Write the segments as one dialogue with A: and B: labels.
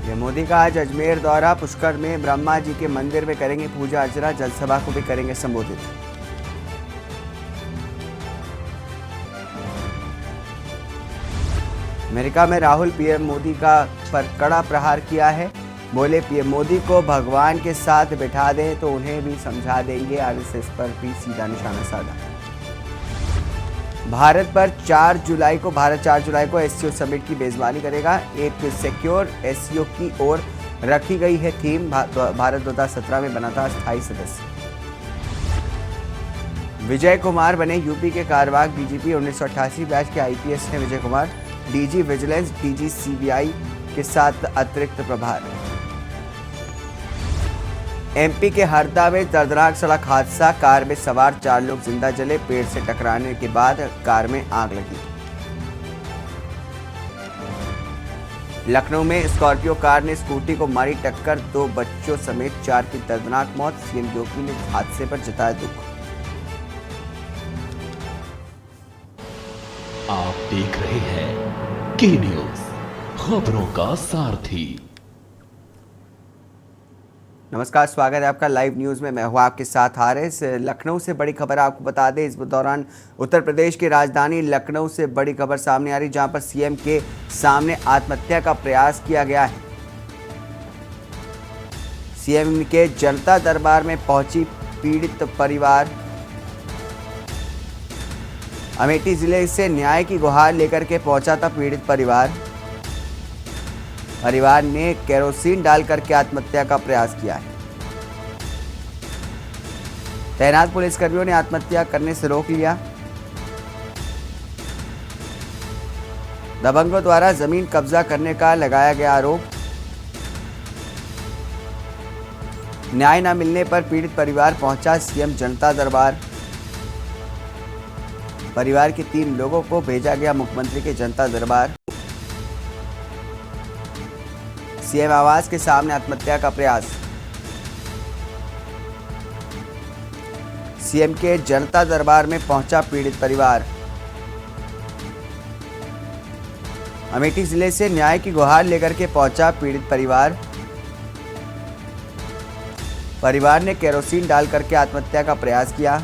A: ये मोदी का आज अजमेर दौरा। पुष्कर में ब्रह्मा जी के मंदिर में करेंगे पूजा अर्चना, जनसभा को भी करेंगे संबोधित। अमेरिका में राहुल पीएम मोदी का पर कड़ा प्रहार किया है। बोले पीएम मोदी को भगवान के साथ बिठा दें तो उन्हें भी समझा देंगे। आरएसएस पर भी सीधा निशाना साधा। भारत 4 जुलाई को एससीओ समिट की मेजबानी करेगा। एक सिक्योर एससीओ की ओर रखी गई है थीम। भारत 2017 में बना था स्थायी सदस्य। विजय कुमार बने यूपी के कार्यवाहक डीजीपी। 1988 बैच के आईपीएस हैं Vijay Kumar. DG vigilance, DG CBI के साथ अतिरिक्त प्रभार। एमपी के हरदा में दर्दनाक सड़क हादसा। कार में सवार 4 लोग जिंदा जले। पेड़ से टकराने के बाद कार में आग लगी। लखनऊ में स्कॉर्पियो कार ने स्कूटी को मारी टक्कर। 2 बच्चों समेत 4 की दर्दनाक मौत। सीएम योगी ने हादसे पर जताया दुख।
B: आप देख रहे हैं के न्यूज, खबरों का सारथी।
A: नमस्कार, स्वागत है आपका लाइव न्यूज़ में। मैं हूं आपके साथ हारिस। लखनऊ से बड़ी खबर आपको बता दें, इस दौरान उत्तर प्रदेश की राजधानी लखनऊ से बड़ी खबर सामने आ रही, जहां पर सीएम के सामने आत्महत्या का प्रयास किया गया है। सीएम के जनता दरबार में पहुंची पीड़ित परिवार। अमेठी जिले से न्याय की गुहार लेकर के पहुंचा था पीड़ित परिवार। परिवार ने केरोसिन डाल करके आत्महत्या का प्रयास किया है। तैनात पुलिसकर्मियों ने आत्महत्या करने से रोक लिया। दबंगों द्वारा जमीन कब्जा करने का लगाया गया आरोप। न्याय न मिलने पर पीड़ित परिवार पहुंचा सीएम जनता दरबार। परिवार के 3 लोगों को भेजा गया मुख्यमंत्री के जनता दरबार। सीएम आवास के सामने आत्महत्या का प्रयास। सीएम के जनता दरबार में पहुंचा पीड़ित परिवार। अमेठी जिले से न्याय की गुहार लेकर के पहुंचा पीड़ित परिवार। परिवार ने केरोसिन डाल करके आत्महत्या का प्रयास किया।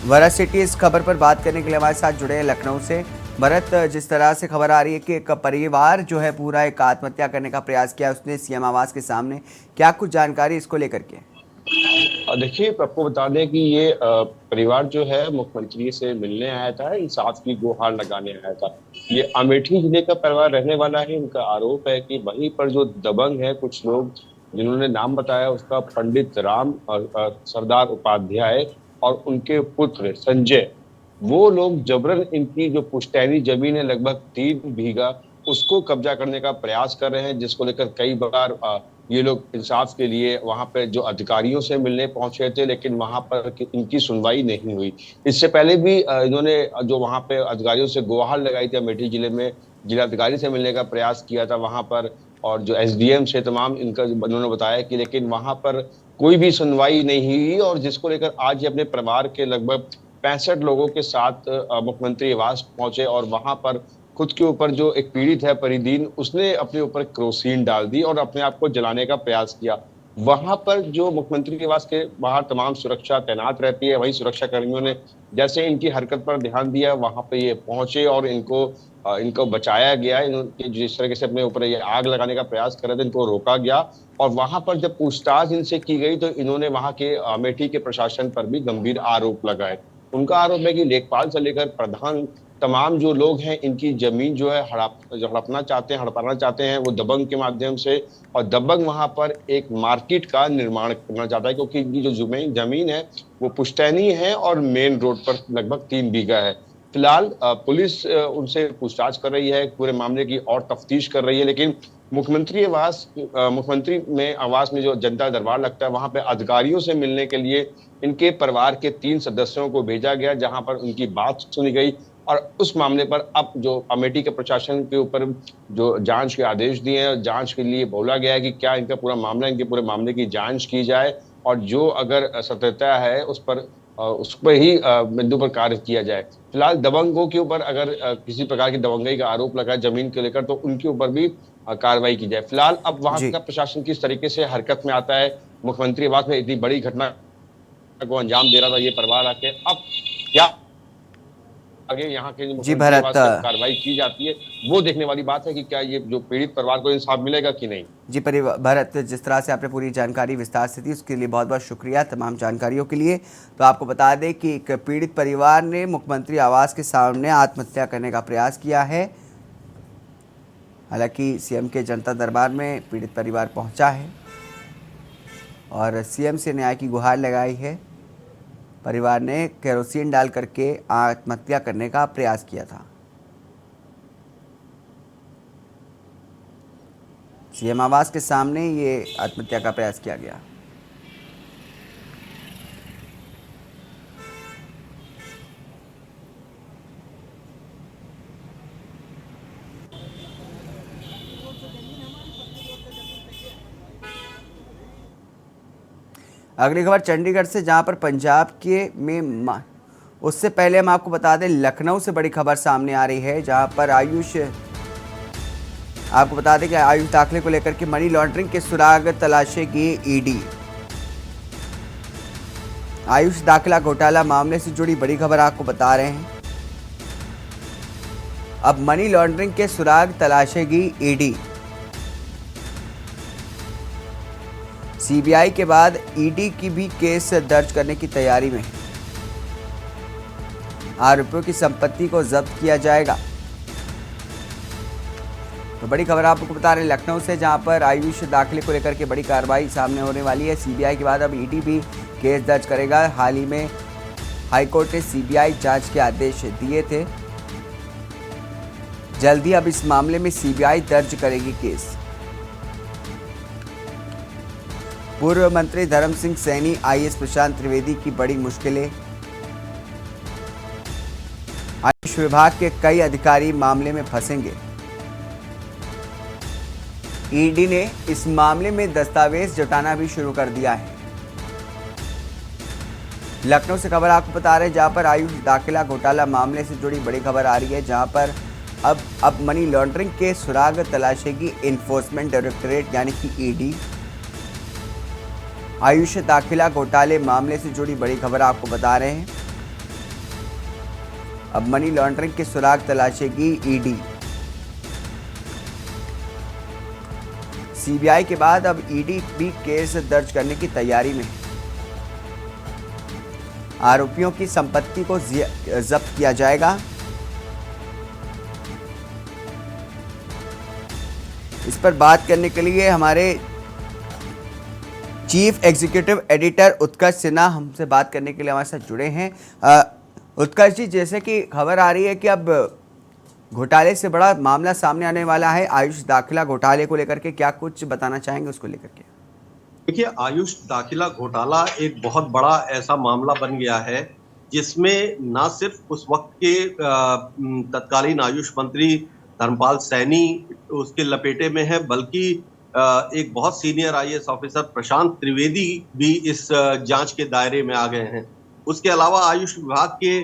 A: भरत सिटी इस खबर पर बात करने के लिए हमारे साथ जुड़े हैं लखनऊ से। भरत, जिस तरह से खबर आ रही है कि एक परिवार जो है पूरा एक आत्महत्या करने का प्रयास किया उसने सीएम आवास के सामने, क्या कुछ जानकारी इसको लेकर के?
C: देखिए, आपको बता दें कि ये परिवार जो है मुख्यमंत्री से मिलने आया था, इंसाफ की गुहार लगाने आया था। ये अमेठी जिले का परिवार रहने वाला है। इनका आरोप है कि वहीं पर जो दबंग है, कुछ लोग जिन्होंने नाम बताया उसका पंडित राम और सरदार उपाध्याय और उनके पुत्र संजय, वो लोग जबरन इनकी जो पुश्तैनी जमीन है लगभग 3 बीघा, उसको कब्जा करने का प्रयास कर रहे हैं, जिसको लेकर कई बार ये लोग इंसाफ के लिए वहां पे जो अधिकारियों से मिलने पहुंचे थे, लेकिन वहां पर इनकी सुनवाई नहीं हुई। इससे पहले भी इन्होंने जो वहां पे अधिकारियों से गुहार लगाई थी, अमेठी जिले में जिलाधिकारी से मिलने का प्रयास किया था वहां पर, और जो एसडीएम से तमाम इनका उन्होंने बताया कि, लेकिन वहां पर कोई भी सुनवाई नहीं हुई। और जिसको लेकर आज ये अपने परिवार के लगभग 65 लोगों के साथ मुख्यमंत्री आवास पहुंचे और वहां पर खुद के ऊपर जो एक पीड़ित है परिदीन, उसने अपने ऊपर केरोसिन डाल दी और अपने आप को जलाने का प्रयास किया। वहां पर जो मुख्यमंत्री निवास के बाहर तमाम सुरक्षा तैनात रहती है, वहीं सुरक्षा कर्मियों ने जैसे इनकी हरकत पर ध्यान दिया, वहां पे ये पहुंचे और इनको बचाया गया। इन्होंने जिस तरह से अपने ऊपर ये आग लगाने का प्रयास कर रहे थे, इनको रोका गया। और वहां पर जब पूछताछ इनसे की गई तो इन्होंने वहां के अमेठी के प्रशासन पर भी गंभीर आरोप लगाए। उनका आरोप है कि लेखपाल से लेकर प्रधान तमाम जो लोग हैं, इनकी जमीन जो है हड़पना चाहते हैं वो दबंग के माध्यम से। और दबंग वहां पर एक मार्केट का निर्माण करना चाहता है, क्योंकि इनकी जो जमीन है वो पुश्तैनी है और मेन रोड पर लगभग 3 बीघा है। फिलहाल पुलिस उनसे पूछताछ कर रही है, पूरे मामले की और तफ्तीश कर रही है। लेकिन मुख्यमंत्री में आवास में जो जनता दरबार लगता है, वहां पे अधिकारियों से मिलने के लिए इनके परिवार के 3 सदस्यों को भेजा गया, जहां पर उनकी बात सुनी गई। और उस मामले पर अब जो अमेठी के प्रशासन के ऊपर जो जांच के आदेश दिए हैं, जांच के लिए बोला गया है कि क्या इनका पूरा मामला, इनके पूरे मामले की जांच की जाए और जो अगर सत्यता है उस पर उस पर ही बिंदु पर कार्य किया जाए। फिलहाल दबंगों के ऊपर अगर किसी प्रकार की दबंगई का आरोप लगा जमीन को लेकर, तो उनके ऊपर भी कार्रवाई की जाए। फिलहाल अब वहां
A: जी।
C: का प्रशासन किस तरीके से हरकत में आता है, मुख्यमंत्री आवास में इतनी बड़ी घटना को अंजाम दे रहा था ये परिवार आके, अब क्या आगे यहाँ के जो
A: जी
C: मुख्यमंत्री
A: भरत,
C: आवास से कार्रवाई की जाती है, वो देखने वाली बात है कि क्या ये जो पीड़ित परिवार को इंसाफ मिलेगा कि नहीं।
A: जी परिवार भरत, जिस तरह से आपने पूरी जानकारी विस्तार से दी उसके लिए बहुत बहुत शुक्रिया तमाम जानकारियों के लिए। तो आपको बता दें कि एक पीड़ित परिवार ने मुख्यमंत्री आवास के सामने आत्महत्या करने का प्रयास किया है। हालांकि सीएम के जनता दरबार में पीड़ित परिवार पहुंचा है और सीएम से न्याय की गुहार लगाई है। परिवार ने केरोसिन डाल करके आत्महत्या करने का प्रयास किया था। सीएम आवास के सामने ये आत्महत्या का प्रयास किया गया। अगली खबर चंडीगढ़ से, जहां पर पंजाब के में उससे पहले हम आपको बता दें लखनऊ से बड़ी खबर सामने आ रही है, जहां पर आपको बता दें कि आयुष दाखिले को लेकर के मनी लॉन्ड्रिंग के सुराग तलाशेगी ईडी। आयुष दाखिला घोटाला मामले से जुड़ी बड़ी खबर आपको बता रहे हैं। अब मनी लॉन्ड्रिंग के सुराग तलाशेगी ईडी। सीबीआई के बाद ईडी की भी केस दर्ज करने की तैयारी में है। आरोपियों की संपत्ति को जब्त किया जाएगा। तो बड़ी खबर आपको बता रहे हैं लखनऊ से, जहां पर आयुष दाखिले को लेकर के बड़ी कार्रवाई सामने होने वाली है। सीबीआई के बाद अब ईडी भी केस दर्ज करेगा। हाल ही में हाईकोर्ट ने सीबीआई जांच के आदेश दिए थे। जल्दी अब इस मामले में सीबीआई दर्ज करेगी केस। पूर्व मंत्री धर्म सिंह सैनी, आईएएस प्रशांत त्रिवेदी की बड़ी मुश्किलें। आयुष विभाग के कई अधिकारी मामले में फंसेंगे। ईडी ने इस मामले में दस्तावेज जुटाना भी शुरू कर दिया है। लखनऊ से खबर आपको बता रहे हैं, जहां पर आयुष दाखिला घोटाला मामले से जुड़ी बड़ी खबर आ रही है, जहां पर अब मनी लॉन्ड्रिंग के सुराग तलाशेगी एनफोर्समेंट डायरेक्टरेट यानी कि ईडी। आयुष दाखिला घोटाले मामले से जुड़ी बड़ी खबर आपको बता रहे हैं। अब मनी लॉन्ड्रिंग के सुराग तलाशेगी ईडी। सीबीआई के बाद अब ईडी भी केस दर्ज करने की तैयारी में है। आरोपियों की संपत्ति को जब्त किया जाएगा। इस पर बात करने के लिए हमारे चीफ एग्जीक्यूटिव एडिटर उत्कर्ष सिन्हा हमसे बात करने के लिए हमारे साथ जुड़े हैं। उत्कर्ष जी, जैसे कि खबर आ रही है कि अब घोटाले से बड़ा मामला सामने आने वाला है, आयुष दाखिला घोटाले को लेकर के, क्या कुछ बताना चाहेंगे उसको लेकर के?
D: देखिए, आयुष दाखिला घोटाला एक बहुत बड़ा ऐसा मामला बन गया है जिसमें ना सिर्फ उस वक्त के तत्कालीन आयुष मंत्री धर्मपाल सैनी उसके लपेटे में है, बल्कि एक बहुत सीनियर आईएएस ऑफिसर प्रशांत त्रिवेदी भी इस जांच के दायरे में आ गए हैं। उसके अलावा आयुष विभाग के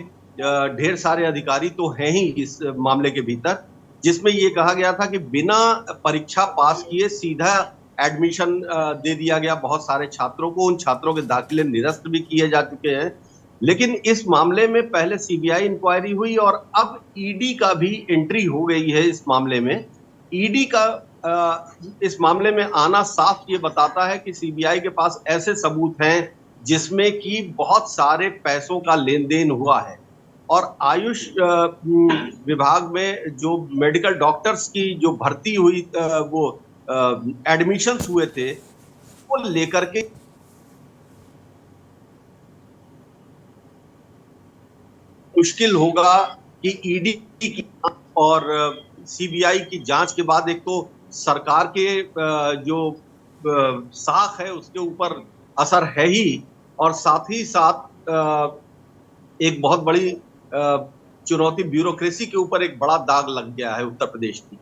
D: ढेर सारे अधिकारी तो हैं ही इस मामले के भीतर, जिसमें ये कहा गया था कि बिना परीक्षा पास किए सीधा एडमिशन दे दिया गया बहुत सारे छात्रों को। उन छात्रों के दाखिले निरस्त भी किए जा चुके हैं। लेकिन इस मामले में पहले सीबीआई इंक्वायरी हुई और अब ईडी का भी एंट्री हो गई है इस मामले में। ईडी का इस मामले में आना साफ ये बताता है कि सीबीआई के पास ऐसे सबूत हैं जिसमें कि बहुत सारे पैसों का लेन देन हुआ है। और आयुष विभाग में जो मेडिकल डॉक्टर्स की जो भर्ती हुई, वो एडमिशन्स हुए थे, वो लेकर के मुश्किल होगा कि ईडी की और सीबीआई की जांच के बाद एक तो सरकार के जो साख है उसके ऊपर असर है ही, और साथ ही साथ एक बहुत बड़ी चुनौती ब्यूरोक्रेसी के ऊपर एक बड़ा दाग लग गया है उत्तर प्रदेश की।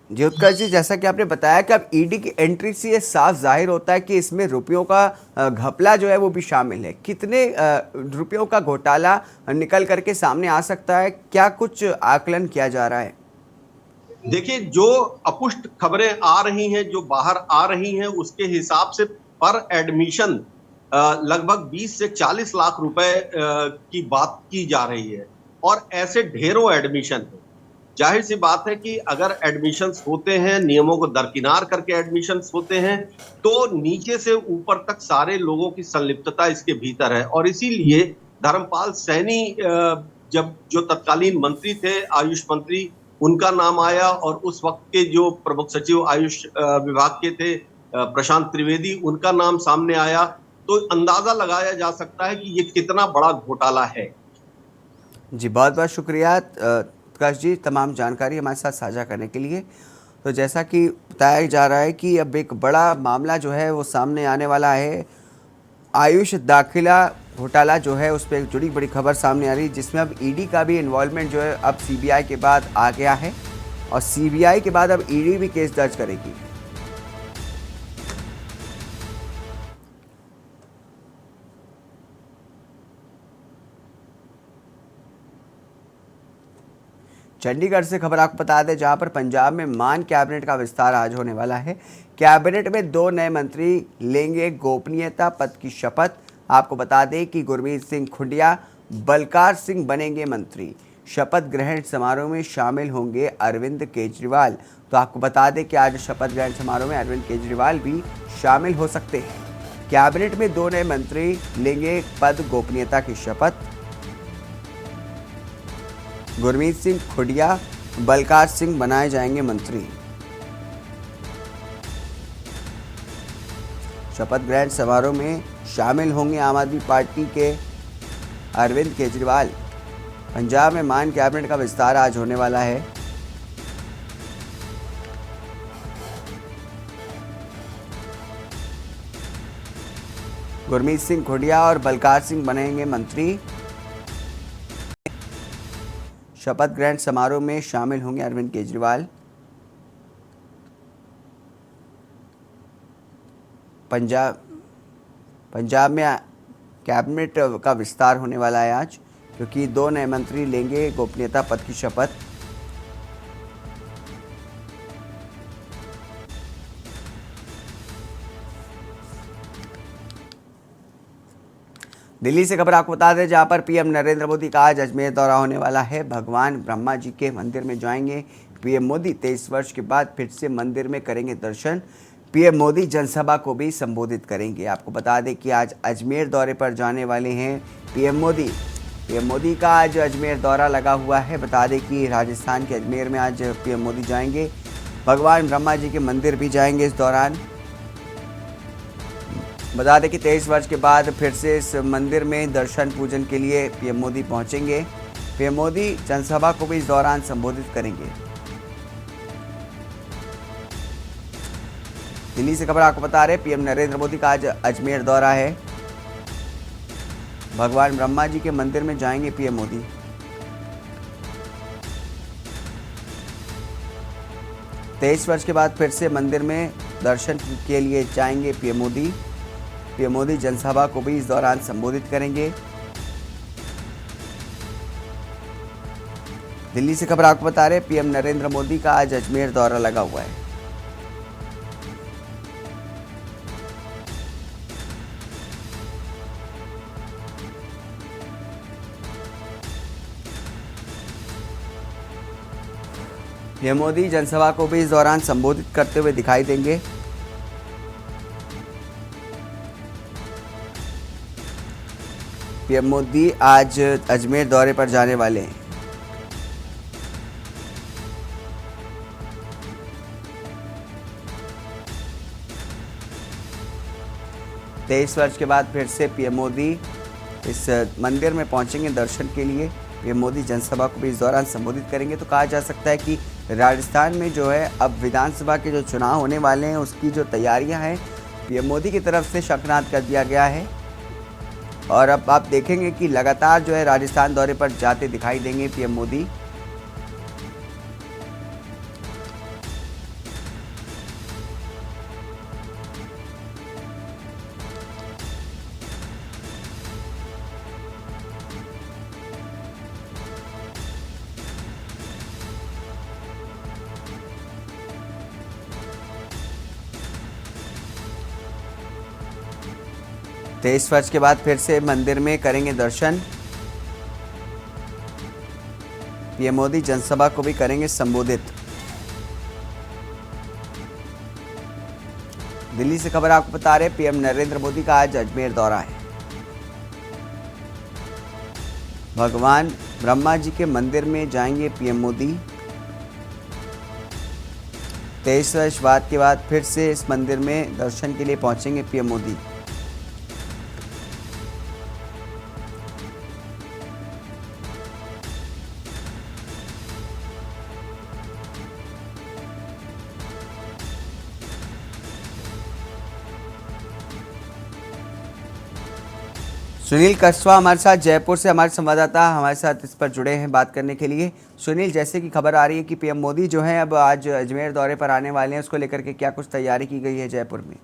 A: जी उत्कर्ष जी, जैसा कि आपने बताया कि अब ईडी की एंट्री से ये साफ जाहिर होता है कि इसमें रुपयों का घपला जो है वो भी शामिल है। कितने रुपयों का घोटाला निकल करके सामने आ सकता है, क्या कुछ आकलन किया जा रहा है?
D: देखिए, जो अपुष्ट खबरें आ रही हैं, जो बाहर आ रही हैं, उसके हिसाब से पर एडमिशन लगभग 20 से 40 लाख रुपए की बात की जा रही है और ऐसे ढेरों एडमिशन है। जाहिर सी बात है कि अगर एडमिशन्स होते हैं, नियमों को दरकिनार करके एडमिशन्स होते हैं, तो नीचे से ऊपर तक सारे लोगों की संलिप्तता इसके भीतर है और इसीलिए धर्मपाल सैनी जब जो तत्कालीन मंत्री थे, आयुष मंत्री, उनका नाम आया और उस वक्त के जो प्रमुख सचिव आयुष विभाग के थे प्रशांत त्रिवेदी, उनका नाम सामने आया, तो अंदाजा लगाया जा सकता है कि ये कितना बड़ा घोटाला है।
A: जी बहुत बहुत शुक्रिया उत्कर्ष जी, तमाम जानकारी हमारे साथ साझा करने के लिए। तो जैसा कि बताया जा रहा है कि अब एक बड़ा मामला जो है वो सामने आने वाला है। आयुष दाखिला घोटाला जो है उस पर जुड़ी बड़ी खबर सामने आ रही है, जिसमें अब ईडी का भी इन्वॉल्वमेंट जो है अब सीबीआई के बाद आ गया है और सीबीआई के बाद अब ईडी भी केस दर्ज करेगी। चंडीगढ़ से खबर आपको बता दें, जहां पर पंजाब में मान कैबिनेट का विस्तार आज होने वाला है। कैबिनेट में 2 नए मंत्री लेंगे गोपनीयता पद की शपथ। आपको बता दें कि गुरमीत सिंह खुंडिया, बलकार सिंह बनेंगे मंत्री। शपथ ग्रहण समारोह में शामिल होंगे अरविंद केजरीवाल। तो आपको बता दें कि आज शपथ ग्रहण समारोह में अरविंद केजरीवाल भी शामिल हो सकते हैं। कैबिनेट में 2 नए मंत्री लेंगे पद गोपनीयता की शपथ। गुरमीत सिंह खुडिया, बलकार सिंह बनाए जाएंगे मंत्री। शपथ ग्रहण समारोह में शामिल होंगे आम आदमी पार्टी के अरविंद केजरीवाल। पंजाब में मान कैबिनेट का विस्तार आज होने वाला है। गुरमीत सिंह खुडिया और बलकार सिंह बनेंगे मंत्री। शपथ ग्रहण समारोह में शामिल होंगे अरविंद केजरीवाल। पंजाब में कैबिनेट का विस्तार होने वाला है आज, क्योंकि 2 नए मंत्री लेंगे गोपनीयता पद की शपथ। दिल्ली से खबर आपको बता दें, जहां पर पीएम नरेंद्र मोदी का आज अजमेर दौरा होने वाला है। भगवान ब्रह्मा जी के मंदिर में जाएंगे पीएम मोदी। 23 वर्ष के बाद फिर से मंदिर में करेंगे दर्शन। पीएम मोदी जनसभा को भी संबोधित करेंगे। आपको बता दें कि आज अजमेर दौरे पर जाने वाले हैं पीएम मोदी। पीएम मोदी का आज अजमेर दौरा लगा हुआ है। बता दें कि राजस्थान के अजमेर में आज पीएम मोदी जाएंगे। भगवान ब्रह्मा जी के मंदिर भी जाएंगे इस दौरान। बता दें कि 23 वर्ष के बाद फिर से इस मंदिर में दर्शन पूजन के लिए पीएम मोदी पहुंचेंगे। पीएम मोदी जनसभा को भी इस दौरान संबोधित करेंगे। दिल्ली से खबर आपको बता रहे, पीएम नरेंद्र मोदी का आज अजमेर दौरा है। भगवान ब्रह्मा जी के मंदिर में जाएंगे पीएम मोदी। तेईस वर्ष के बाद फिर से मंदिर में दर्शन के लिए जाएंगे पीएम मोदी। पीएम मोदी जनसभा को भी इस दौरान संबोधित करेंगे। दिल्ली से खबर आपको बता रहे, पीएम नरेंद्र मोदी का आज अजमेर दौरा लगा हुआ है। पीएम मोदी जनसभा को भी इस दौरान संबोधित करते हुए दिखाई देंगे। पीएम मोदी आज अजमेर दौरे पर जाने वाले हैं। तेईस वर्ष के बाद फिर से पीएम मोदी इस मंदिर में पहुंचेंगे दर्शन के लिए। पीएम मोदी जनसभा को भी इस दौरान संबोधित करेंगे। तो कहा जा सकता है कि राजस्थान में जो है अब विधानसभा के जो चुनाव होने वाले हैं उसकी जो तैयारियां हैं पीएम मोदी की तरफ से शक्नात कर दिया गया है। और अब आप देखेंगे कि लगातार जो है राजस्थान दौरे पर जाते दिखाई देंगे पीएम मोदी। 23 वर्ष के बाद फिर से मंदिर में करेंगे दर्शन। पीएम मोदी जनसभा को भी करेंगे संबोधित। दिल्ली से खबर आपको बता रहे, पीएम नरेंद्र मोदी का आज अजमेर दौरा है। भगवान ब्रह्मा जी के मंदिर में जाएंगे पीएम मोदी। 23 वर्ष बाद के बाद फिर से इस मंदिर में दर्शन के लिए पहुंचेंगे पीएम मोदी। सुनील कस्वा हमारे साथ जयपुर से, हमारे संवाददाता हमारे साथ इस पर जुड़े हैं बात करने के लिए। सुनील, जैसे कि खबर आ रही है कि पीएम मोदी जो है अब आज अजमेर दौरे पर आने वाले हैं, उसको लेकर के क्या कुछ तैयारी की गई है जयपुर में?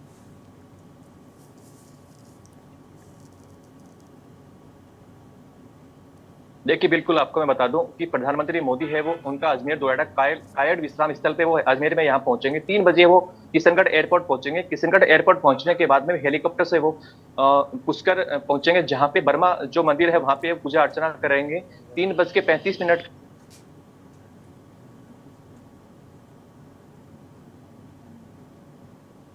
E: देखिए, बिल्कुल आपको मैं बता दूं कि प्रधानमंत्री मोदी है वो उनका अजमेर दौरा कायड़ विश्राम स्थल पे वो अजमेर में यहाँ पहुंचेंगे। 3 बजे वो किशनगढ़ एयरपोर्ट पहुंचेंगे। किशनगढ़ एयरपोर्ट पहुंचने के बाद में हेलीकॉप्टर से वो पुष्कर पहुंचेंगे, जहाँ पे बर्मा जो मंदिर है वहां पे पूजा अर्चना करेंगे। 3:35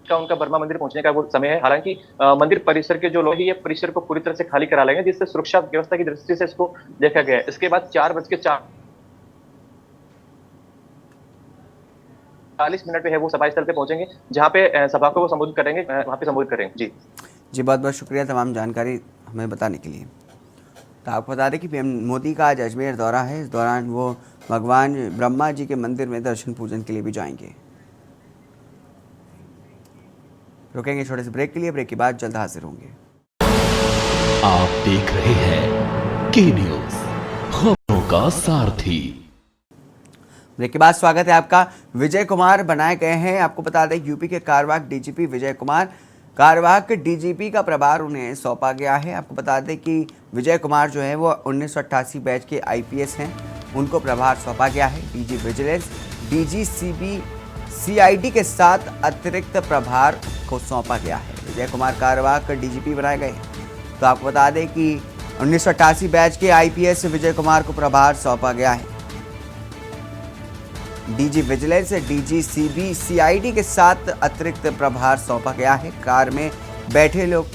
E: का उनका बर्मा मंदिर पहुंचने का वो समय है। हालांकि मंदिर परिसर के जो लोग हैं ये परिसर को पूरी तरह से खाली करा लेंगे, जिससे सुरक्षा व्यवस्था की दृष्टि से इसको देखा गया है। इसके बाद 4:40 पे है वो सभा स्थल पे पहुंचेंगे, जहां पे सभा को वो संबोधित करेंगे, वहां पे संबोधित करेंगे।
A: जी बहुत बहुत शुक्रिया तमाम जानकारी हमें बताने के लिए। तो आपको बता दें कि पीएम मोदी का आज अजमेर दौरा है। इस दौरान वो भगवान ब्रह्मा जी के मंदिर में दर्शन पूजन के लिए भी जाएंगे। रुकेंगे छोटे से ब्रेक के लिए, ब्रेक के बाद जल्द हाजिर होंगे।
B: आप देख रहे हैं के न्यूज, खबरों का सारथी।
A: ब्रेक के बाद स्वागत है आपका। विजय कुमार बनाए गए हैं। आपको बता दें यूपी के कार्यवाहक डीजीपी विजय कुमार, कार्यवाहक डीजीपी का प्रभार उन्हें सौंपा गया है। आपको बता दें कि विजय कुमार जो है वो 1988 बैच के आईपीएस हैं, उनको प्रभार सौंपा गया है। डीजी विजिलेंस, डीजी सीआईडी के साथ अतिरिक्त प्रभार को सौंपा गया है। विजय कुमार कार्यवाहक डीजीपी बनाए गए हैं। तो आपको बता दें कि 1988 बैच के आईपीएस विजय कुमार को प्रभार सौंपा गया है। डीजी विजिलेंस, डीजी सीआईडी के साथ अतिरिक्त प्रभार सौंपा गया है। कार में बैठे लोग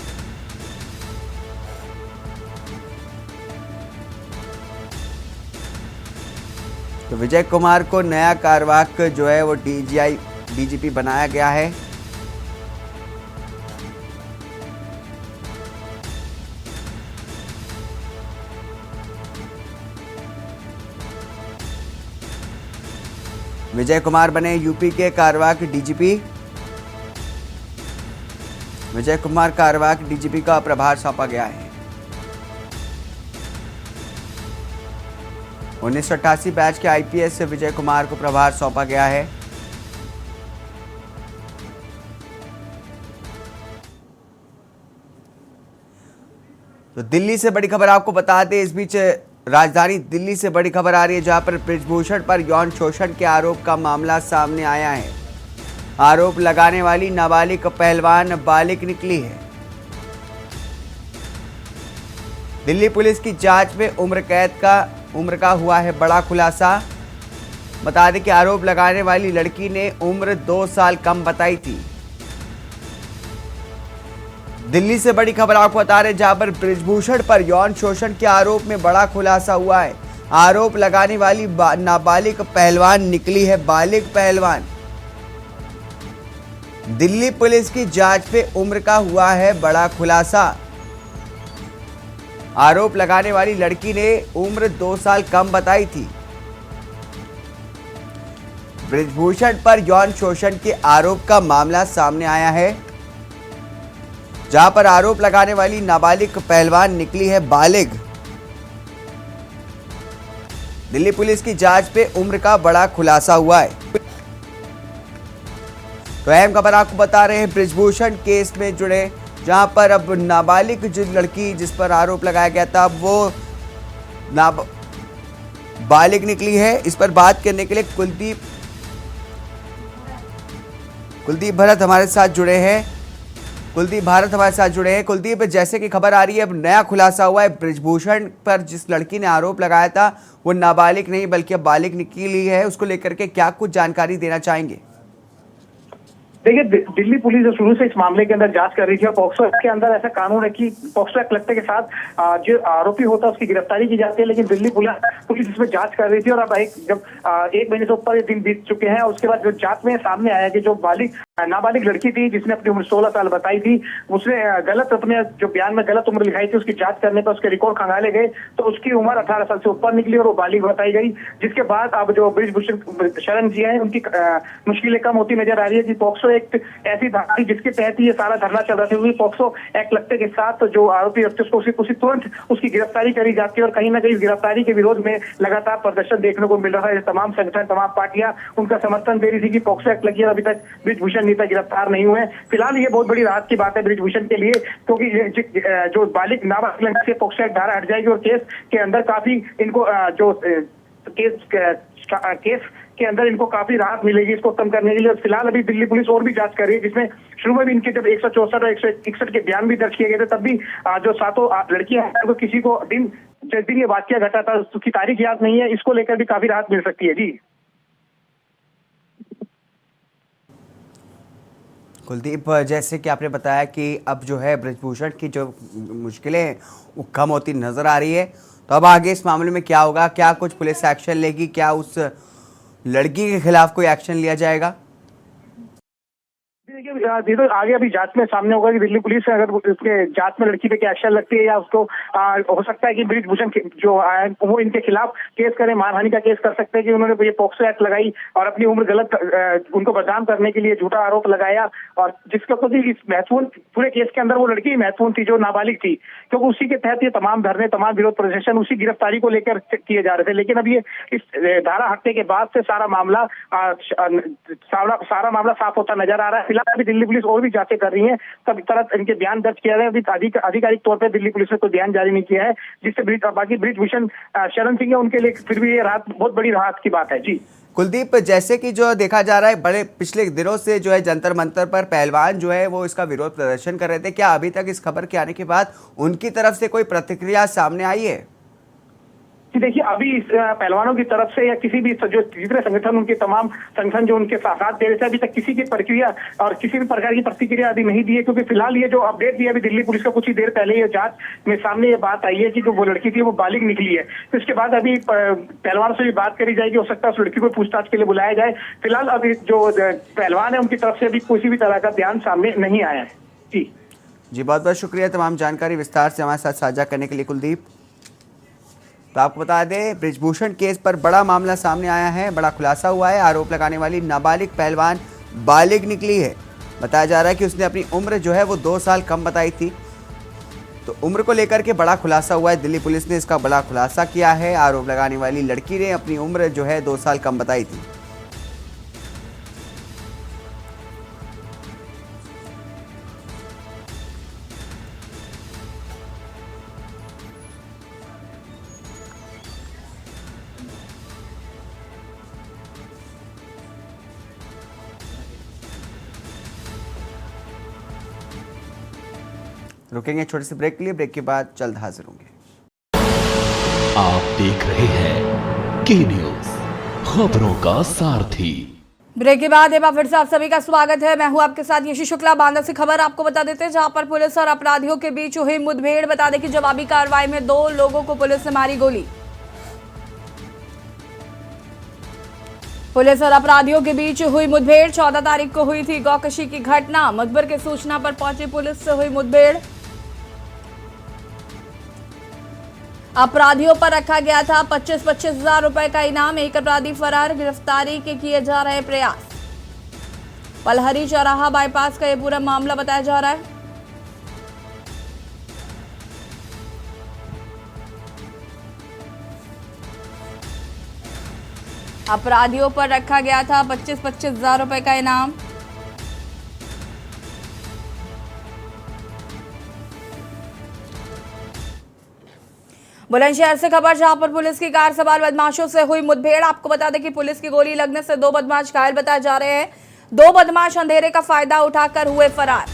A: तो विजय कुमार को नया कार्यवाहक जो है वो डीजीपी बनाया गया है। विजय कुमार बने यूपी के कार्यवाहक डीजीपी। विजय कुमार कार्यवाहक डीजीपी का प्रभार सौंपा गया है। 1988 बैच के आईपीएस से विजय कुमार को प्रभार सौंपा गया है। तो दिल्ली से बड़ी खबर आपको बता दें, इस बीच राजधानी दिल्ली से बड़ी खबर आ रही है, जहां पर बृजभूषण पर यौन शोषण के आरोप का मामला सामने आया है। आरोप लगाने वाली नाबालिग पहलवान बालिग निकली है। दिल्ली पुलिस की जांच में उम्र का हुआ है बड़ा खुलासा। बता दें कि आरोप लगाने वाली लड़की ने उम्र 2 साल कम बताई थी। दिल्ली से बड़ी खबर आपको बता रहे, जहां पर बृजभूषण पर यौन शोषण के आरोप में बड़ा खुलासा हुआ है। आरोप लगाने वाली नाबालिग पहलवान निकली है बालिग पहलवान। दिल्ली पुलिस की जांच में उम्र का हुआ है बड़ा खुलासा। आरोप लगाने वाली लड़की ने उम्र 2 साल कम बताई थी। बृजभूषण पर यौन शोषण के आरोप का मामला सामने आया है, जहां पर आरोप लगाने वाली नाबालिग पहलवान निकली है बालिग। दिल्ली पुलिस की जांच पे उम्र का बड़ा खुलासा हुआ है। तो अहम खबर आपको बता रहे हैं बृजभूषण केस में जुड़े, जहां पर अब नाबालिग जो लड़की जिस पर आरोप लगाया गया था वो बालिग निकली है। इस पर बात करने के लिए कुलदीप भरत हमारे साथ जुड़े हैं। कुलदीप भारत हमारे साथ जुड़े हैं। कुलदीप, जैसे कि खबर आ रही है, अब नया खुलासा हुआ है ब्रिजभूषण पर जिस लड़की ने आरोप लगाया था वो नाबालिग नहीं बल्कि अब बालिग निकली है, उसको लेकर के क्या कुछ जानकारी देना चाहेंगे?
F: देखिए, दिल्ली पुलिस जो शुरू से इस मामले के अंदर जांच कर रही थी और पॉक्सो एक्ट के अंदर ऐसा कानून है कि पॉक्सो एक्ट लगने के साथ जो आरोपी होता है उसकी गिरफ्तारी की जाती है, लेकिन दिल्ली पुलिस इसमें जांच कर रही थी और अब जब 1 महीने से ऊपर दिन बीत चुके हैं, उसके बाद जो जांच में सामने आया कि जो नाबालिग लड़की थी जिसने अपनी उम्र 16 साल बताई थी, उसने अपने जो बयान में गलत उम्र लिखाई थी, उसकी जांच करने पर उसके रिकॉर्ड खंगाले गए तो उसकी उम्र 18 साल से ऊपर निकली और वो बालिग बताई गई। जिसके बाद अब जो ब्रिजभूषण शरण जी हैं उनकी मुश्किलें कम होती नजर आ रही है कि पॉक्सो एक्ट ऐसी धारा थी जिसके तहत ये सारा धरना चल रहा था। पॉक्सो एक्ट लगने के साथ जो आरोपी उसको उसी तुरंत उसकी गिरफ्तारी करी जाती है और कहीं ना कहीं गिरफ्तारी के विरोध में लगातार प्रदर्शन देखने को मिल रहा है। तमाम संगठन, तमाम पार्टियां उनका समर्थन दे रही थी कि पॉक्सो एक्ट लगी है, अभी तक ब्रिजभूषण नेता गिरफ्तार नहीं हुए। फिलहाल ये बहुत बड़ी राहत की बात है ब्रिजभूषण के लिए, क्योंकि जो नाबालिग लड़की से पॉक्सो एक्ट धारा हट जाएगी और केस के अंदर काफी इनको जो केस के अंदर इनको काफी राहत मिलेगी इसको कम करने के लिए। फिलहाल अभी दिल्ली पुलिस और भी जांच कर रही है, जिसमें शुरू में भी इनके जब 164 और 161 के बयान भी दर्ज किए गए थे, तब भी जो 7 लड़कियां हैं किसी को जिस दिन ये वाकया घटा था उसकी तारीख याद नहीं है, इसको लेकर भी काफी राहत मिल सकती है। जी
A: कुलदीप, जैसे कि आपने बताया कि अब जो है ब्रिजभूषण की जो मुश्किलें हैं वो कम होती नजर आ रही है, तो अब आगे इस मामले में क्या होगा? क्या कुछ पुलिस एक्शन लेगी? क्या उस लड़की के खिलाफ कोई एक्शन लिया जाएगा?
F: देखिए, तो आगे अभी जांच में सामने होगा कि दिल्ली पुलिस अगर उसके जांच में लड़की पे क्या एक्शन लगती है या उसको हो सकता है कि ब्रिजभूषण जो वो इनके खिलाफ केस करें, मानहानि का केस कर सकते हैं कि उन्होंने ये पॉक्सो एक्ट लगाई और अपनी उम्र गलत उनको बदनाम करने के लिए झूठा आरोप लगाया, और जिसके क्योंकि इस महत्वपूर्ण पूरे केस के अंदर वो लड़की ही महत्वपूर्ण थी जो नाबालिग थी, क्योंकि उसी के तहत ये तमाम धरने, तमाम विरोध प्रदर्शन उसी गिरफ्तारी को लेकर किए जा रहे थे। लेकिन अब ये इस धारा हटने के बाद से सारा मामला साफ होता नजर आ रहा है। फिलहाल अभी दिल्ली पुलिस और भी जांचें कर रही है, तब तरह इनके बयान दर्ज किया गया। अभी आधिकारिक तौर पर दिल्ली पुलिस ने कोई बयान जारी नहीं किया है, जिससे बाकी ब्रिजभूषण शरण सिंह है उनके लिए फिर भी ये बहुत बड़ी राहत की बात है। जी
A: कुलदीप, जैसे कि जो देखा जा रहा है बड़े पिछले दिनों से जो है जंतर मंतर पर पहलवान जो है वो इसका विरोध प्रदर्शन कर रहे थे, क्या अभी तक इस खबर के आने के बाद उनकी तरफ से कोई प्रतिक्रिया सामने आई है?
F: देखिए, अभी इस पहलवानों की तरफ से या किसी भी जो जितने संगठन, उनके तमाम संगठन जो उनके साथ दे रहे थे, अभी तक किसी की प्रक्रिया और किसी भी प्रकार की प्रतिक्रिया अभी नहीं दी है, क्योंकि फिलहाल ये जो अपडेट दिया अभी दिल्ली पुलिस का कुछ ही देर पहले ये जांच में सामने ये बात आई है कि जो वो लड़की थी वो बालिग निकली है। तो इसके बाद अभी पहलवानों से भी बात करी जाएगी, हो सकता है उस लड़की को पूछताछ के लिए बुलाया जाए। फिलहाल अभी जो पहलवान है उनकी तरफ से अभी किसी भी तरह का बयान सामने नहीं आया है। जी
A: बहुत बहुत शुक्रिया तमाम जानकारी विस्तार से हमारे साथ साझा करने के लिए कुलदीप। तो आपको बता दें, ब्रिजभूषण केस पर बड़ा मामला सामने आया है, बड़ा खुलासा हुआ है। आरोप लगाने वाली नाबालिग पहलवान बालिग निकली है। बताया जा रहा है कि उसने अपनी उम्र जो है वो 2 साल कम बताई थी, तो उम्र को लेकर के बड़ा खुलासा हुआ है। दिल्ली पुलिस ने इसका बड़ा खुलासा किया है। आरोप लगाने वाली लड़की ने अपनी उम्र जो है 2 साल कम बताई थी। रुकेंगे छोटे से ब्रेक के लिए, ब्रेक के बाद जल्द हाजिर होंगे।
B: आप देख रहे हैं के न्यूज, खबरों का सारथी।
G: ब्रेक के बाद एक बार फिर से आप सभी का स्वागत है। मैं हूं आपके साथ यशी शुक्ला। बांदा से खबर आपको बता देते हैं, जहां पर पुलिस और अपराधियों के बीच हुई मुठभेड़। बता दें कि जवाबी कार्रवाई में 2 लोगों को पुलिस ने मारी गोली। पुलिस और अपराधियों के बीच हुई मुठभेड़ 14 तारीख को हुई थी गौकशी की घटना। मुखबिर की सूचना पर पहुंची पुलिस से हुई मुठभेड़। अपराधियों पर रखा गया था 25-25 हजार रुपए का इनाम। एक अपराधी फरार, गिरफ्तारी के किए जा रहे प्रयास। पलहरी चौराहा बाईपास का यह पूरा मामला बताया जा रहा है। अपराधियों पर रखा गया था 25-25 हजार रुपए का इनाम। बुलंदशहर से खबर, जहां पर पुलिस की कार सवार बदमाशों से हुई मुठभेड़। आपको बता दें कि पुलिस की गोली लगने से 2 बदमाश घायल बताए जा रहे हैं। 2 बदमाश अंधेरे का फायदा उठाकर हुए फरार।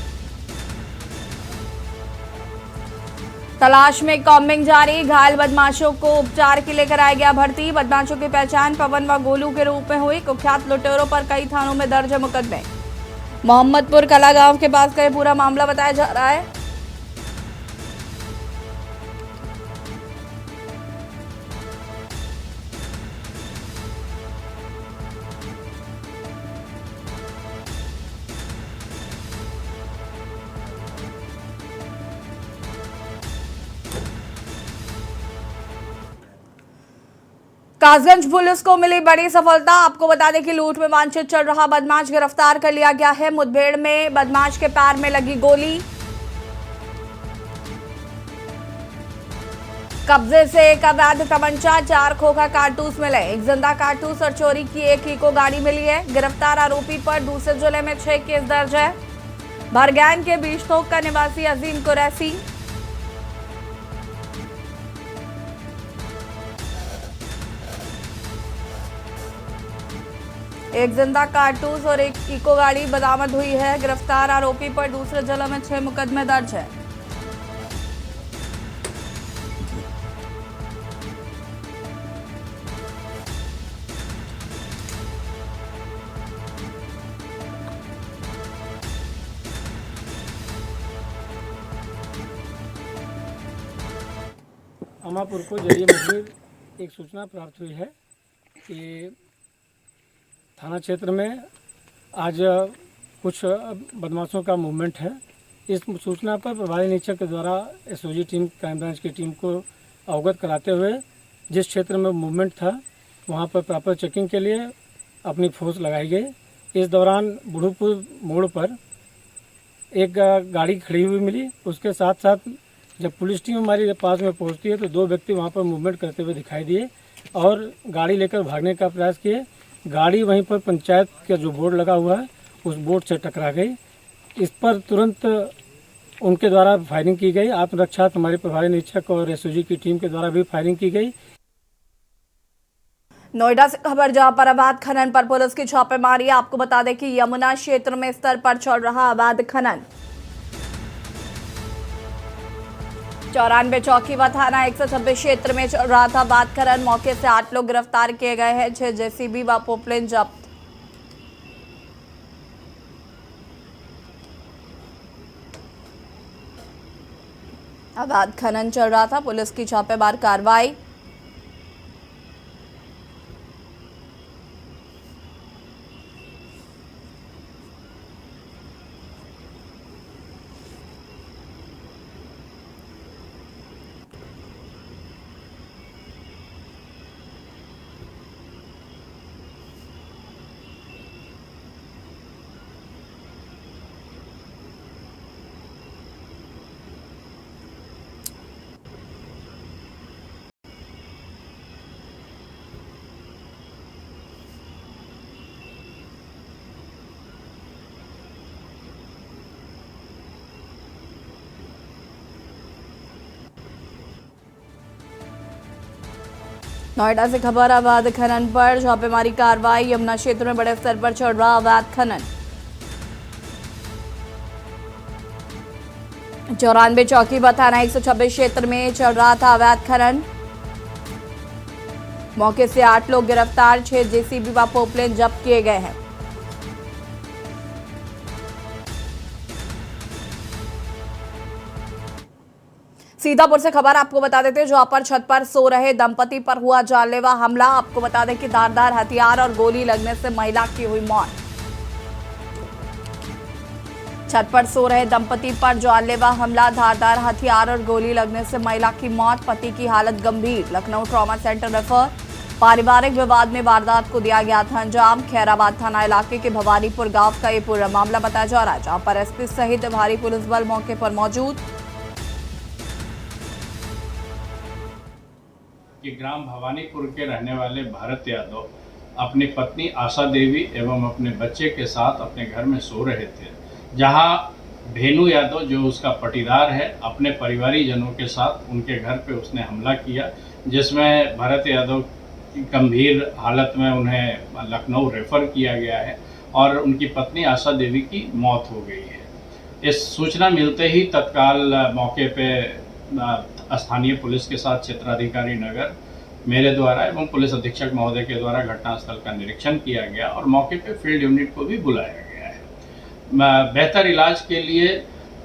G: तलाश में कॉम्बिंग जारी, घायल बदमाशों को उपचार के लिए कराया गया भर्ती। बदमाशों की पहचान पवन व गोलू के रूप में हुई। कुख्यात लुटेरों पर कई थानों में दर्ज है मुकदमे। मोहम्मदपुर कला गांव के पास का ये पूरा मामला बताया जा रहा है। कासगंज पुलिस को मिली बड़ी सफलता। आपको बता दें कि लूट में वांछित चल रहा बदमाश गिरफ्तार कर लिया गया है। मुठभेड़ में बदमाश के पैर में लगी गोली। कब्जे से एक अवैध तमंचा, 4 खोखा कारतूस मिले। एक जिंदा कारतूस और चोरी की एक इको गाड़ी मिली है। गिरफ्तार आरोपी पर दूसरे जिले में 6 केस दर्ज है। भरगैन के बीचतोक का निवासी अजीम कुरैसी, एक जिंदा कारतूस और एक इको गाड़ी बरामद हुई है। गिरफ्तार आरोपी पर दूसरे जिले में 6 मुकदमे दर्ज है।
H: अमापुर को जरिए मुखबिर एक सूचना प्राप्त हुई है कि थाना क्षेत्र में आज कुछ बदमाशों का मूवमेंट है। इस सूचना पर प्रभारी निरीक्षक के द्वारा एसओजी टीम, क्राइम ब्रांच की टीम को अवगत कराते हुए जिस क्षेत्र में मूवमेंट था वहां पर प्रॉपर चेकिंग के लिए अपनी फोर्स लगाई गई। इस दौरान बुढ़ूपुर मोड़ पर एक गाड़ी खड़ी हुई मिली। उसके साथ साथ जब पुलिस टीम हमारे पास में पहुंचती है तो 2 व्यक्ति वहां पर मूवमेंट करते हुए दिखाई दिए और गाड़ी लेकर भागने का प्रयास किए। गाड़ी वहीं पर पंचायत का जो बोर्ड लगा हुआ है उस बोर्ड से टकरा गई। इस पर तुरंत उनके द्वारा फायरिंग की गई। आत्मरक्षा हमारे प्रभारी निरीक्षक और एसओजी की टीम के द्वारा भी फायरिंग की गई।
G: नोएडा से खबर, जहां पर अवैध खनन पर पुलिस की छापेमारी। आपको बता दें कि यमुना क्षेत्र में स्तर पर चल रहा अवैध खनन। 94 चौकी व थाना 126 क्षेत्र में चल रहा था अवैध खनन। मौके से 8 लोग गिरफ्तार किए गए हैं। 6 जेसीबी व पोपलेन जब्त। अवैध खनन चल रहा था, पुलिस की छापेमार कार्रवाई। नोएडा से खबर, अवैध खनन पर छापेमारी कार्रवाई। यमुना क्षेत्र में बड़े स्तर पर चल रहा अवैध खनन। 94 चौकी व थाना 126 क्षेत्र में चल रहा था अवैध खनन। मौके से 8 लोग गिरफ्तार। 6 जेसीबी व पोपलेन जब्त किए गए हैं। सीतापुर से खबर आपको बता देते हैं, जहां पर छत पर सो रहे दंपति पर हुआ जानलेवा हमला। आपको बता दें कि धारदार हथियार और गोली लगने से महिला की हुई मौत। छत पर सो रहे दंपति पर जानलेवा हमला, धारदार हथियार और गोली लगने से महिला की मौत। पति की हालत गंभीर, लखनऊ ट्रॉमा सेंटर रेफर। पारिवारिक विवाद में वारदात को दिया गया था अंजाम। खैराबाद थाना इलाके के भवानीपुर गांव का ये पूरा मामला बताया जा रहा है, जहां पर एसपी सहित भारी पुलिस बल मौके पर मौजूद।
I: कि ग्राम भवानीपुर के रहने वाले भारत यादव अपनी पत्नी आशा देवी एवं अपने बच्चे के साथ अपने घर में सो रहे थे, जहां भेनू यादव जो उसका पटीदार है अपने परिवारीजनों के साथ उनके घर पे उसने हमला किया, जिसमें भारत यादव की गंभीर हालत में उन्हें लखनऊ रेफर किया गया है और उनकी पत्नी आशा देवी की मौत हो गई है। इस सूचना मिलते ही तत्काल मौके पे स्थानीय पुलिस के साथ क्षेत्राधिकारी नगर मेरे द्वारा एवं पुलिस अधीक्षक महोदय के द्वारा घटनास्थल का निरीक्षण किया गया और मौके पे फील्ड यूनिट को भी बुलाया गया है। बेहतर इलाज के लिए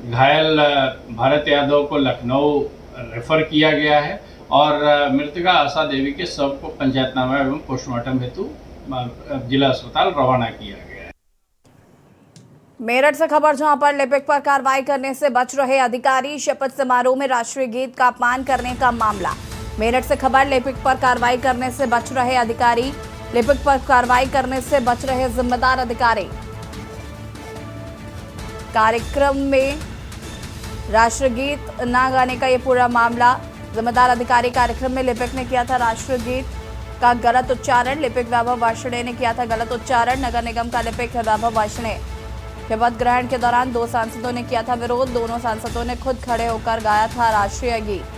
I: घायल भारत यादव को लखनऊ रेफर किया गया है और मृतका आशा देवी के शव को पंचायतनामा एवं पोस्टमार्टम हेतु जिला अस्पताल रवाना किया गया है।
G: मेरठ से खबर, जहां पर लिपिक पर कार्रवाई करने से बच रहे अधिकारी, शपथ समारोह में राष्ट्रीय गीत का अपमान करने का मामला। मेरठ से खबर, लिपिक पर कार्रवाई करने से बच रहे अधिकारी, लिपिक पर कार्रवाई करने से बच रहे जिम्मेदार अधिकारी। कार्यक्रम में राष्ट्रीय गीत ना गाने का ये पूरा मामला। जिम्मेदार अधिकारी कार्यक्रम में लिपिक ने किया था राष्ट्रीय गीत का गलत उच्चारण। लिपिक वैभव वार्ष्णेय ने किया था गलत उच्चारण। नगर निगम का लिपिक वैभव वार्ष्णेय शपथ ग्रहण के दौरान 2 सांसदों ने किया था विरोध। दोनों सांसदों ने खुद खड़े होकर गाया था राष्ट्रीय गीत।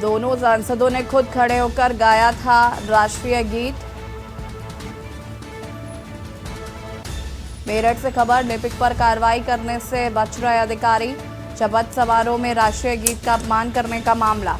G: दोनों सांसदों ने खुद खड़े होकर गाया था राष्ट्रीय गीत। मेरठ से खबर, लिपिक पर कार्रवाई करने से बच रहे अधिकारी, शपथ समारोह में राष्ट्रीय गीत का अपमान करने का मामला।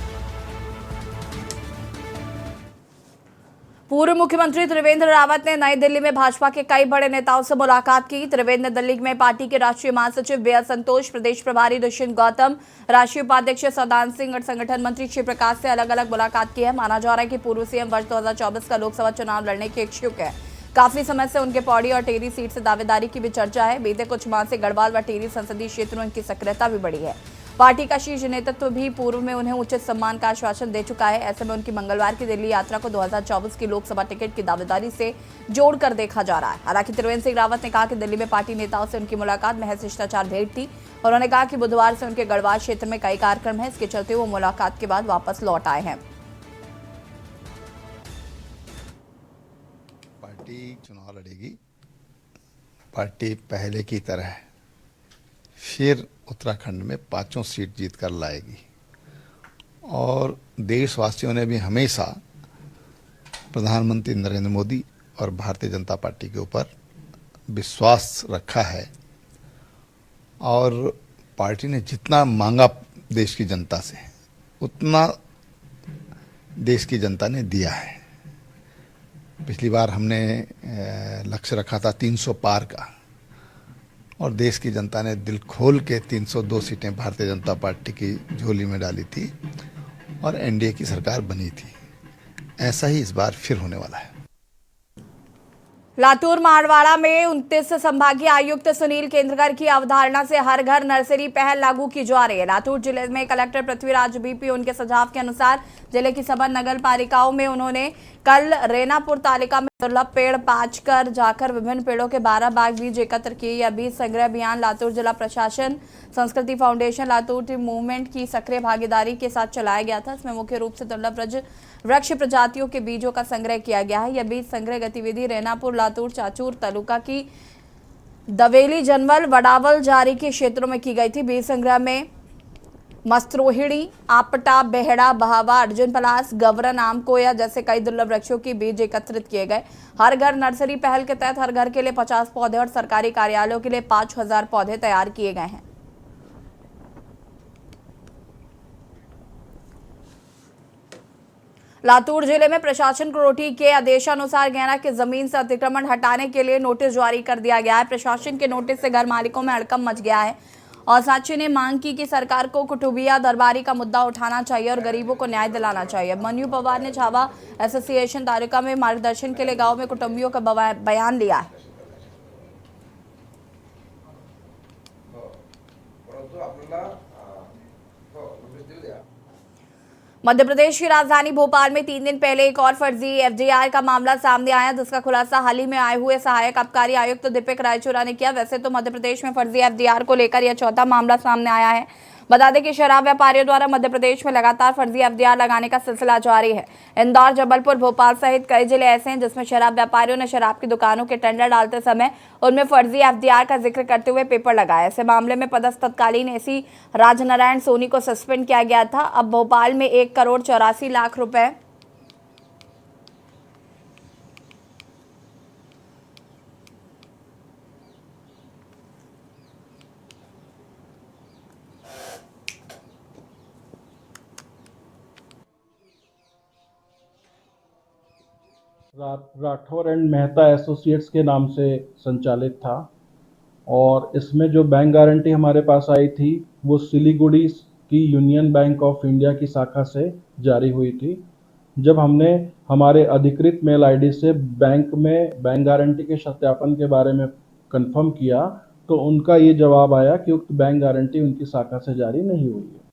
G: पूर्व मुख्यमंत्री त्रिवेंद्र रावत ने नई दिल्ली में भाजपा के कई बड़े नेताओं से मुलाकात की। त्रिवेंद्र ने दिल्ली में पार्टी के राष्ट्रीय महासचिव बी एल संतोष, प्रदेश प्रभारी दुष्यंत गौतम, राष्ट्रीय उपाध्यक्ष सौदान सिंह और संगठन मंत्री श्री प्रकाश से अलग अलग मुलाकात की है। माना जा रहा है कि पूर्व सीएम वर्ष 2024 का लोकसभा चुनाव लड़ने के इच्छुक है। काफी समय से उनके पौड़ी और टेहरी सीट से दावेदारी की भी चर्चा है। बीते कुछ माह से गढ़वाल व टेहरी संसदीय क्षेत्रों में उनकी सक्रियता भी बढ़ी है। पार्टी का शीर्ष नेतृत्व भी पूर्व में उन्हें उचित सम्मान का आश्वासन दे चुका है। ऐसे में उनकी मंगलवार की दिल्ली यात्रा को 2024 की लोकसभा टिकट की दावेदारी से जोड़कर देखा जा रहा है। हालांकि त्रिवेंद्र सिंह रावत ने कहा कि दिल्ली में पार्टी नेताओं से उनकी मुलाकात महज शिष्टाचार भेंट थी। उन्होंने कहा कि बुधवार से उनके गढ़वाल क्षेत्र में कई कार्यक्रम है, इसके चलते वो मुलाकात के बाद वापस लौट आए हैं।
J: पार्टी चुनाव लड़ेगी, पार्टी पहले की तरह फिर उत्तराखंड में 5 सीट जीत कर लाएगी और देशवासियों ने भी हमेशा प्रधानमंत्री नरेंद्र मोदी और भारतीय जनता पार्टी के ऊपर विश्वास रखा है और पार्टी ने जितना मांगा देश की जनता से उतना देश की जनता ने दिया है। पिछली बार हमने लक्ष्य रखा था 300 पार का और देश की जनता ने दिल खोल के 302 सीटें भारतीय जनता पार्टी की झोली में डाली थी और एनडीए की सरकार बनी थी। ऐसा ही इस बार फिर होने वाला है।
G: लातूर मारवाड़ा में 29 संभागीय आयुक्त सुनील केंद्रकर की अवधारणा से हर घर नर्सरी पहल लागू की जा रही है। लातूर जिले में कलेक्टर पृथ्वीराज बीपी उनके सुझाव के अनुसार जिले की सभी नगर पालिकाओं में उन्होंने कल रेनापुर तालिका में दुर्लभ पेड़ पाँच कर जाकर विभिन्न पेड़ों के 12 बाग बीज एकत्र किए। यह बीज संग्रह अभियान लातूर जिला प्रशासन, संस्कृति फाउंडेशन, लातूर टी मूवमेंट की सक्रिय भागीदारी के साथ चलाया गया था। इसमें मुख्य रूप से दुर्लभ वृक्ष प्रजातियों के बीजों का संग्रह किया गया है। यह बीज संग्रह गतिविधि रेनापुर, लातूर, चाचूर तालुका की दवेली, जनवल, वडावल, जारी के क्षेत्रों में की गई थी। बीज संग्रह में मस्तरोहिणी, आपटा, बेहड़ा, बहावा, अर्जुन पलास, गवरन, आम कोया जैसे कई दुर्लभ वृक्षों के बीज एकत्रित किए गए। हर घर नर्सरी पहल के तहत हर घर के लिए 50 पौधे और सरकारी कार्यालयों के लिए 5000 पौधे तैयार किए गए हैं। लातूर जिले में प्रशासन करोटी के आदेशानुसार गैना की जमीन से अतिक्रमण हटाने के लिए नोटिस जारी कर दिया गया है। प्रशासन के नोटिस से घर मालिकों में हड़कंप मच गया है और साक्षी ने मांग की कि सरकार को कुटुबिया दरबारी का मुद्दा उठाना चाहिए और गरीबों को न्याय दिलाना चाहिए। मनु पवार ने छावा एसोसिएशन तालुका में मार्गदर्शन के लिए गांव में कुटुंबियों का बयान लिया है। मध्य प्रदेश की राजधानी भोपाल में 3 दिन पहले एक और फर्जी एफडीआर का मामला सामने आया, जिसका खुलासा हाल ही में आए हुए सहायक आबकारी आयुक्त दीपक रायचूरा ने किया। वैसे तो मध्य प्रदेश में फर्जी एफडीआर को लेकर यह चौथा मामला सामने आया है। बता दें कि शराब व्यापारियों द्वारा मध्य प्रदेश में लगातार फर्जी एफडीआर लगाने का सिलसिला जारी है। इंदौर, जबलपुर, भोपाल सहित कई जिले ऐसे हैं जिसमें शराब व्यापारियों ने शराब की दुकानों के टेंडर डालते समय उनमें फर्जी एफडीआर का जिक्र करते हुए पेपर लगाया। ऐसे मामले में पदस्थ तत्कालीन एसी राजनारायण सोनी को सस्पेंड किया गया था। अब भोपाल में 1 करोड़ 84 लाख रुपए
K: राठौर एंड मेहता एसोसिएट्स के नाम से संचालित था और इसमें जो बैंक गारंटी हमारे पास आई थी वो सिलीगुड़ी की यूनियन बैंक ऑफ इंडिया की शाखा से जारी हुई थी। जब हमने हमारे अधिकृत मेल आईडी से बैंक में बैंक गारंटी के सत्यापन के बारे में कंफर्म किया तो उनका ये जवाब आया कि उक्त बैंक गारंटी उनकी शाखा से जारी नहीं हुई है।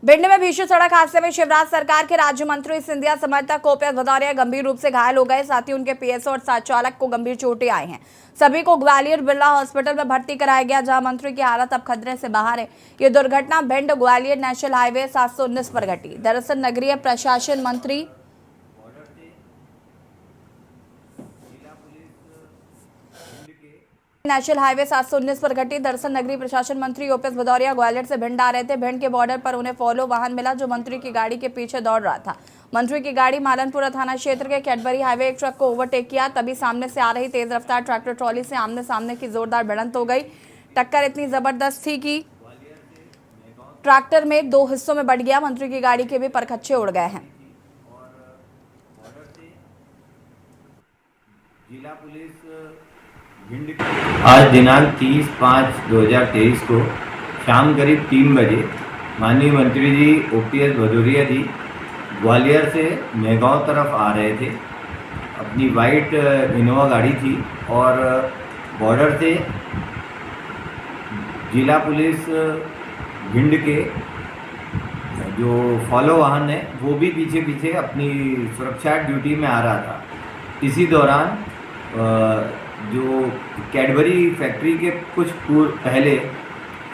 G: भिंड में भीषण सड़क हादसे में शिवराज सरकार के राज्य मंत्री सिंधिया समर्थक ओपीएस भदौरिया गंभीर रूप से घायल हो गए। साथ ही उनके पीएसओ और साथ चालक को गंभीर चोटें आई हैं। सभी को ग्वालियर बिरला हॉस्पिटल में भर्ती कराया गया, जहां मंत्री की हालत अब खतरे से बाहर है। ये दुर्घटना भिंड ग्वालियर नेशनल हाईवे 719 पर घटी। दरअसल नगरीय प्रशासन मंत्री नेशनल हाईवे 719 पर घटी। दरअसल नगरीय प्रशासन मंत्री ओपीएस भदौरिया ग्वालियर से भिंड आ रहे थे। भिंड के बॉर्डर पर उन्हें फॉलो वाहन मिला जो मंत्री की गाड़ी के पीछे दौड़ रहा था। मंत्री की गाड़ी मालनपुरा थाना क्षेत्र के कैडबरी हाईवे एक ट्रक को ओवरटेक किया। तभी सामने से आ रही तेज रफ्तार ट्रैक्टर ट्रॉली से आमने सामने की जोरदार भिड़ंत हो गई। टक्कर इतनी जबरदस्त थी कि ट्रैक्टर में 2 हिस्सों में बंट गया। मंत्री की गाड़ी के भी परखच्चे उड़ गए हैं।
L: जिला पुलिस आज दिनांक 30/5/2023 को शाम करीब 3 बजे माननीय मंत्री जी ओपीएस भदौरिया जी ग्वालियर से मेहगांव तरफ आ रहे थे। अपनी वाइट इनोवा गाड़ी थी और बॉर्डर से जिला पुलिस भिंड के जो फॉलो वाहन है वो भी पीछे पीछे अपनी सुरक्षा ड्यूटी में आ रहा था। इसी दौरान जो कैडबरी फैक्ट्री के कुछ पहले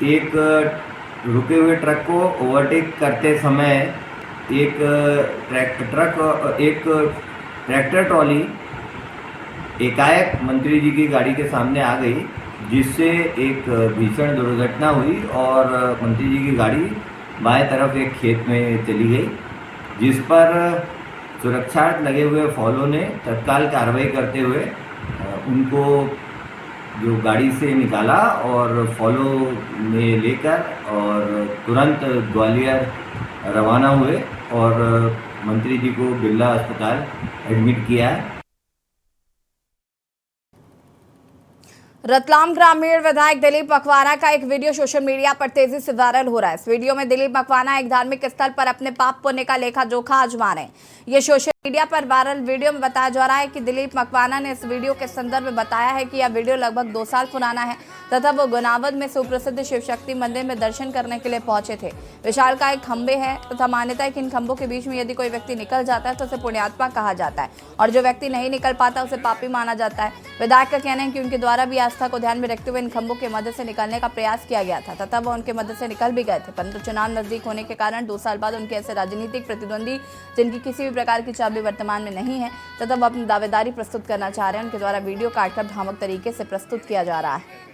L: एक रुके हुए ट्रक को ओवरटेक करते समय एक ट्रैक्टर ट्रॉली एकाएक मंत्री जी की गाड़ी के सामने आ गई, जिससे एक भीषण दुर्घटना हुई और मंत्री जी की गाड़ी बाएं तरफ एक खेत में चली गई, जिस पर सुरक्षार्थ लगे हुए फॉलो ने तत्काल कार्रवाई करते हुए उनको जो गाड़ी से निकाला और फॉलो में लेकर और तुरंत ग्वालियर रवाना हुए और मंत्री जी को बिरला अस्पताल एडमिट किया है।
G: रतलाम ग्रामीण विधायक दिलीप मकवाना का एक वीडियो सोशल मीडिया पर तेजी से वायरल हो रहा है। इस वीडियो में दिलीप मकवाना एक धार्मिक स्थल पर अपने पाप पुण्य का लेखा जोखा आजमा रहे हैं। ये सोशल मीडिया पर वायरल वीडियो में बताया जा रहा है कि दिलीप मकवाना ने इस वीडियो के संदर्भ में बताया है कि यह वीडियो लगभग 2 साल पुराना है तथा वो गुनावद में सुप्रसिद्ध शिव शक्ति मंदिर में दर्शन करने के लिए पहुंचे थे। विशालकाय खंबे हैं तथा मान्यता है कि इन खंभों के बीच में यदि कोई व्यक्ति निकल जाता है तो उसे पुण्यात्मा कहा जाता है और जो व्यक्ति नहीं निकल पाता उसे पापी माना जाता है। विधायक का कहना है कि उनके द्वारा भी आस्था को ध्यान में रखते हुए इन खंभों के मदद से निकलने का प्रयास किया गया था तथा वह उनके मदद से निकल भी गए थे, परंतु चुनाव नजदीक होने के कारण 2 साल बाद उनके ऐसे राजनीतिक प्रतिद्वंदी जिनकी किसी भी प्रकार की चाबी वर्तमान में नहीं है तथा वह अपनी दावेदारी प्रस्तुत करना चाह रहे हैं, उनके द्वारा वीडियो काटकर भ्रामक तरीके से प्रस्तुत किया जा रहा है।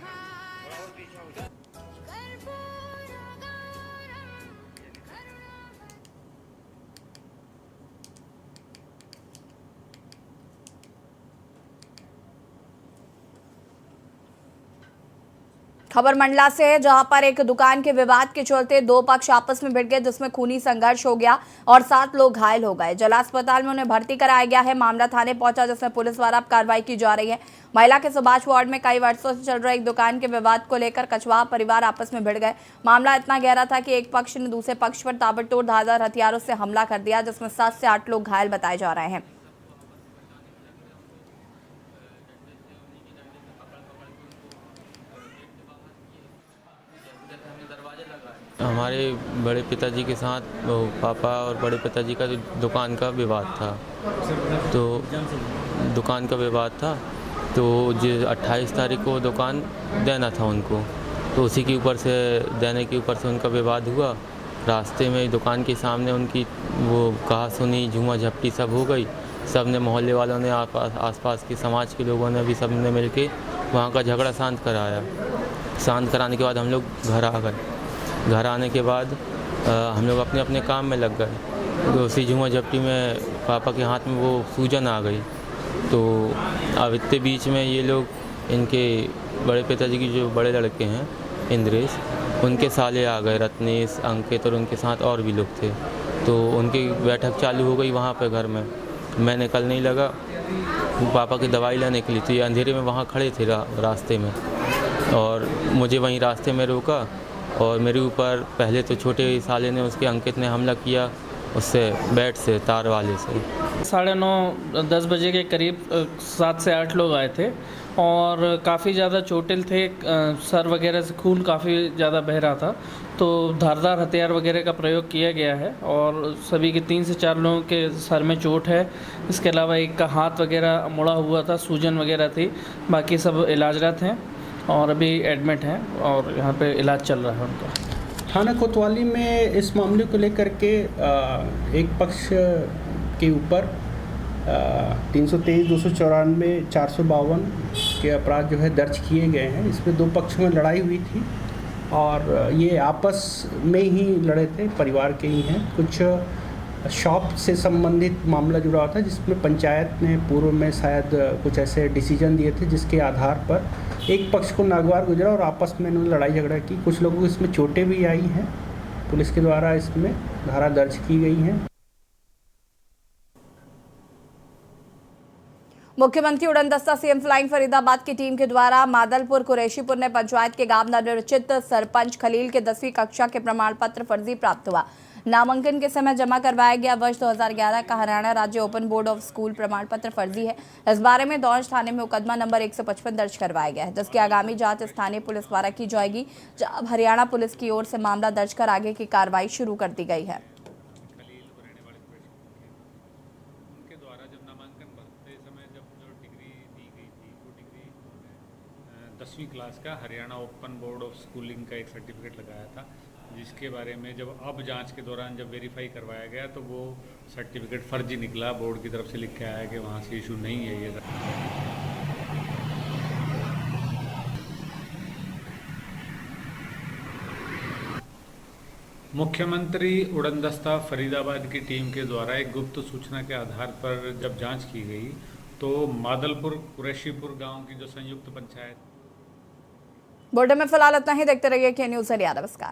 G: खबर मंडला से है, जहां पर एक दुकान के विवाद के चलते 2 पक्ष आपस में भिड़ गए, जिसमें खूनी संघर्ष हो गया और 7 लोग घायल हो गए। जिला अस्पताल में उन्हें भर्ती कराया गया है। मामला थाने पहुंचा, जिसमें पुलिस द्वारा कार्रवाई की जा रही है। महिला के सुभाष वार्ड में कई वर्षों से चल रहे एक दुकान के विवाद को लेकर कछवाहा परिवार आपस में भिड़ गए। मामला इतना गहरा था कि एक पक्ष ने दूसरे पक्ष पर ताबड़तोड़ धारदार हथियारों से हमला कर दिया, जिसमें 7 से 8 लोग घायल बताए जा रहे हैं।
M: हमारे बड़े पिताजी के साथ पापा और बड़े पिताजी का दुकान का विवाद था, तो दुकान का विवाद था तो जो 28 तारीख को दुकान देना था उनको, तो उसी के ऊपर से देने के ऊपर से उनका विवाद हुआ। रास्ते में दुकान के सामने उनकी वो कहा सुनी झूमा झपटी सब हो गई। सब ने मोहल्ले वालों ने आसपास के समाज के लोगों ने भी सब ने मिल के वहाँ का झगड़ा शांत कराया। शांत कराने के बाद हम लोग घर आ गए। घर आने के बाद हम लोग अपने अपने काम में लग गए। तो उसी जुआ झपटी में पापा के हाथ में वो सूजन आ गई। तो अब इतने बीच में ये लोग इनके बड़े पिताजी की जो बड़े लड़के हैं इंद्रेश, उनके साले आ गए, रत्नेश, अंकित और उनके साथ और भी लोग थे। तो उनकी बैठक चालू हो गई वहाँ पे घर में। मैं निकल नहीं लगा, पापा की दवाई लेने के लिए, तो ये अंधेरे में वहाँ खड़े थे रास्ते में, और मुझे वहीं रास्ते में रोका और मेरे ऊपर पहले तो छोटे साले ने, उसके अंकित ने हमला किया उससे बैट से, तार वाले से।
N: 9:30-10 बजे के करीब 7 से 8 लोग आए थे और काफ़ी ज़्यादा चोटिल थे, सर वगैरह से खून काफ़ी ज़्यादा बह रहा था। तो धारदार हथियार वगैरह का प्रयोग किया गया है और सभी के 3 से 4 लोगों के सर में चोट है। इसके अलावा एक का हाथ वगैरह मुड़ा हुआ था, सूजन वगैरह थी। बाकी सब इलाजरत हैं और अभी एडमिट हैं और यहाँ पे इलाज चल रहा है उनका।
O: थाना कोतवाली में इस मामले को लेकर के एक पक्ष के ऊपर 323, 294, 452 के अपराध जो है दर्ज किए गए हैं। इसमें 2 पक्षों में लड़ाई हुई थी और ये आपस में ही लड़े थे, परिवार के ही हैं। कुछ शॉप से संबंधित मामला जुड़ा हुआ था जिसमें पंचायत ने पूर्व में शायद कुछ ऐसे डिसीजन दिए थे जिसके आधार पर एक पक्ष को नागवार गुजरा और आपस में इन्होंने लड़ाई झगड़ा की। कुछ लोगों को इसमें चोटें भी आई हैं, पुलिस के द्वारा इसमें धारा दर्ज की गई हैं।
G: मुख्यमंत्री उड़न दस्ता सीएम फ्लाइंग फरीदाबाद की टीम के द्वारा मादलपुर कुरैशीपुर ने पंचायत के गांव नवनिर्वाचित सरपंच खलील के 10वीं कक्षा के प्रमाण पत्र फर्जी प्राप्त हुआ। नामांकन के समय जमा करवाया गया वर्ष 2011 का हरियाणा राज्य ओपन बोर्ड ऑफ स्कूल प्रमाण पत्र फर्जी है। इस बारे में दौंज थाने में मुकदमा नंबर 155 दर्ज करवाया गया है, जिसकी आगामी जांच स्थानीय पुलिस द्वारा की जाएगी। जब हरियाणा पुलिस की ओर से मामला दर्ज कर आगे की कार्रवाई शुरू कर दी गई है।
I: 10वीं क्लास का Haryana open board of schooling का एक सर्टिफिकेट लगाया था, जिसके बारे में जब अब जांच के दौरान जब वेरीफाई करवाया गया तो वो सर्टिफिकेट फर्जी निकला। बोर्ड की तरफ से लिख के आया कि वहाँ से इशू नहीं है ये। मुख्यमंत्री उड़न दस्ता फरीदाबाद की टीम के द्वारा एक गुप्त सूचना के आधार पर जब जांच की गई तो मादलपुर कुरैशीपुर गांव की जो संयुक्त पंचायत।
G: बुलेटिन में फिलहाल इतना ही। देखते रहिए के न्यूज़ हरियाणा। नमस्कार।